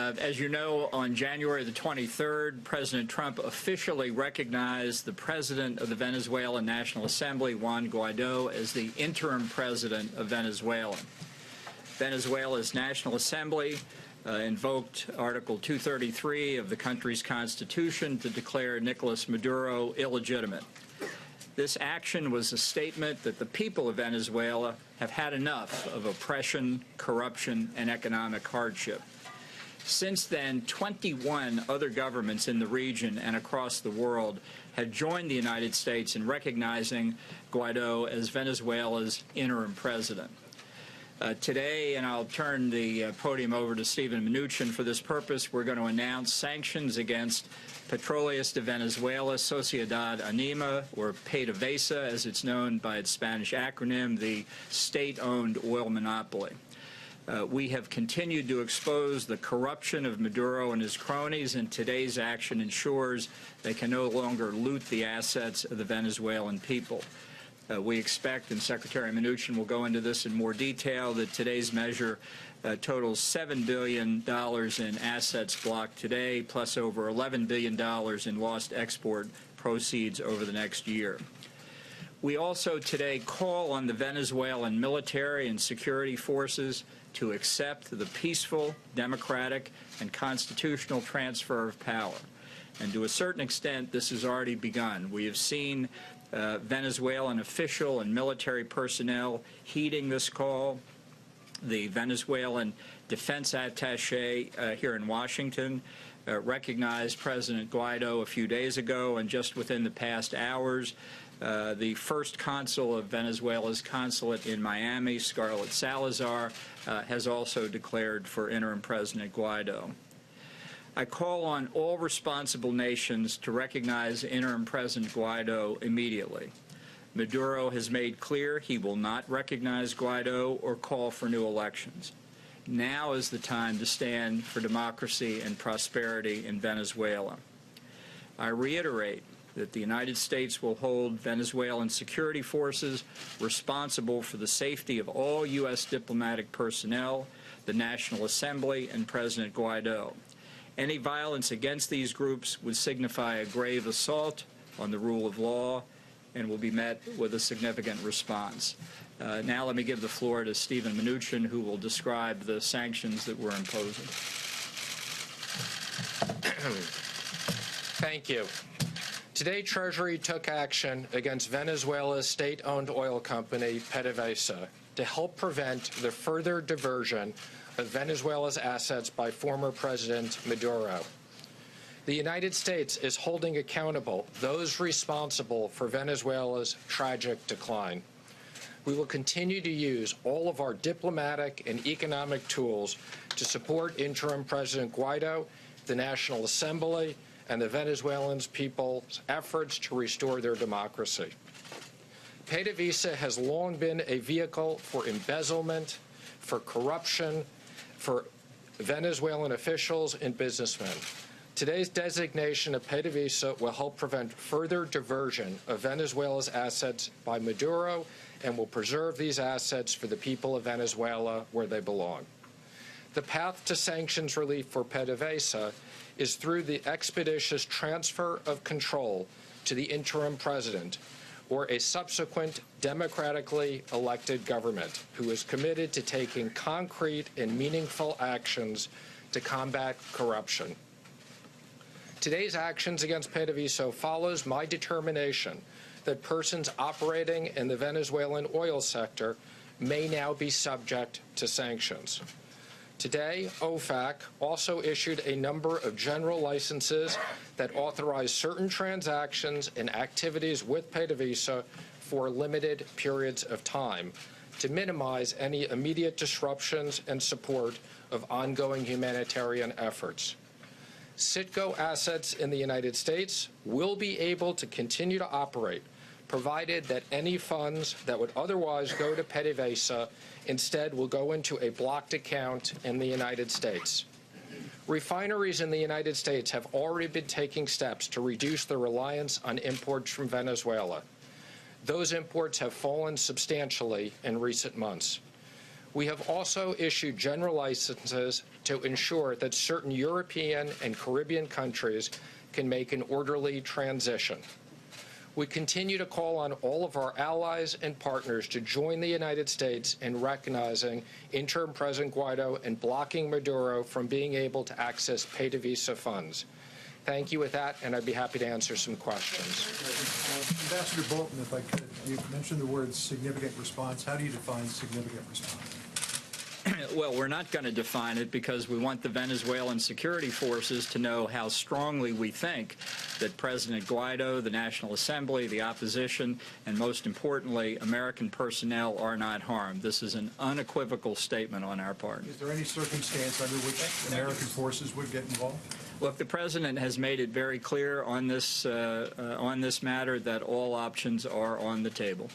As you know, on January the 23rd, President Trump officially recognized the president of the Venezuelan National Assembly, Juan Guaido, as the interim president of Venezuela. Venezuela's National Assembly invoked Article 233 of the country's constitution to declare Nicolas Maduro illegitimate. This action was a statement that the people of Venezuela have had enough of oppression, corruption, and economic hardship. Since then, 21 other governments in the region and across the world had joined the United States in recognizing Guaido as Venezuela's interim president. Today, and I'll turn the podium over to Stephen Mnuchin for this purpose, we're going to announce sanctions against Petroleos de Venezuela, Sociedad Anima, or PDVSA, as it's known by its Spanish acronym, the state-owned oil monopoly. We have continued to expose the corruption of Maduro and his cronies, and today's action ensures they can no longer loot the assets of the Venezuelan people. We expect, and Secretary Mnuchin will go into this in more detail, that today's measure totals $7 billion in assets blocked today, plus over $11 billion in lost export proceeds over the next year. We also today call on the Venezuelan military and security forces to accept the peaceful, democratic, and constitutional transfer of power. And to a certain extent, this has already begun. We have seen Venezuelan official and military personnel heeding this call. The Venezuelan defense attaché here in Washington recognized President Guaido a few days ago, and just within the past hours, the first consul of Venezuela's consulate in Miami, Scarlett Salazar, has also declared for interim President Guaido. I call on all responsible nations to recognize interim President Guaido immediately. Maduro has made clear he will not recognize Guaido or call for new elections. Now is the time to stand for democracy and prosperity in Venezuela. I reiterate that the United States will hold Venezuelan security forces responsible for the safety of all U.S. diplomatic personnel, the National Assembly, and President Guaido. Any violence against these groups would signify a grave assault on the rule of law and will be met with a significant response. Now let me give the floor to Stephen Mnuchin, who will describe the sanctions that we're imposing. Thank you. Today, Treasury took action against Venezuela's state-owned oil company, PDVSA, to help prevent the further diversion of Venezuela's assets by former President Maduro. The United States is holding accountable those responsible for Venezuela's tragic decline. We will continue to use all of our diplomatic and economic tools to support interim President Guaido, the National Assembly, and the Venezuelan people's efforts to restore their democracy. PDVSA has long been a vehicle for embezzlement, for corruption, for Venezuelan officials and businessmen. Today's designation of PDVSA will help prevent further diversion of Venezuela's assets by Maduro and will preserve these assets for the people of Venezuela where they belong. The path to sanctions relief for PDVSA is through the expeditious transfer of control to the interim president or a subsequent democratically elected government who is committed to taking concrete and meaningful actions to combat corruption. Today's actions against PDVSA follows my determination that persons operating in the Venezuelan oil sector may now be subject to sanctions. Today, OFAC also issued a number of general licenses that authorize certain transactions and activities with PDVSA for limited periods of time to minimize any immediate disruptions and support of ongoing humanitarian efforts. Citgo assets in the United States will be able to continue to operate, provided that any funds that would otherwise go to PDVSA instead will go into a blocked account in the United States. Refineries in the United States have already been taking steps to reduce their reliance on imports from Venezuela. Those imports have fallen substantially in recent months. We have also issued general licenses to ensure that certain European and Caribbean countries can make an orderly transition. We continue to call on all of our allies and partners to join the United States in recognizing Interim President Guaido and blocking Maduro from being able to access pay-to-visa funds. Thank you with that, and I'd be happy to answer some questions. Ambassador Bolton, if I could, you mentioned the word significant response. How do you define significant response? Well, we're not going to define it because we want the Venezuelan security forces to know how strongly we think that President Guaido, the National Assembly, the opposition, and most importantly, American personnel are not harmed. This is an unequivocal statement on our part. Is there any circumstance under which American forces would get involved? Look, the President has made it very clear on this matter that all options are on the table.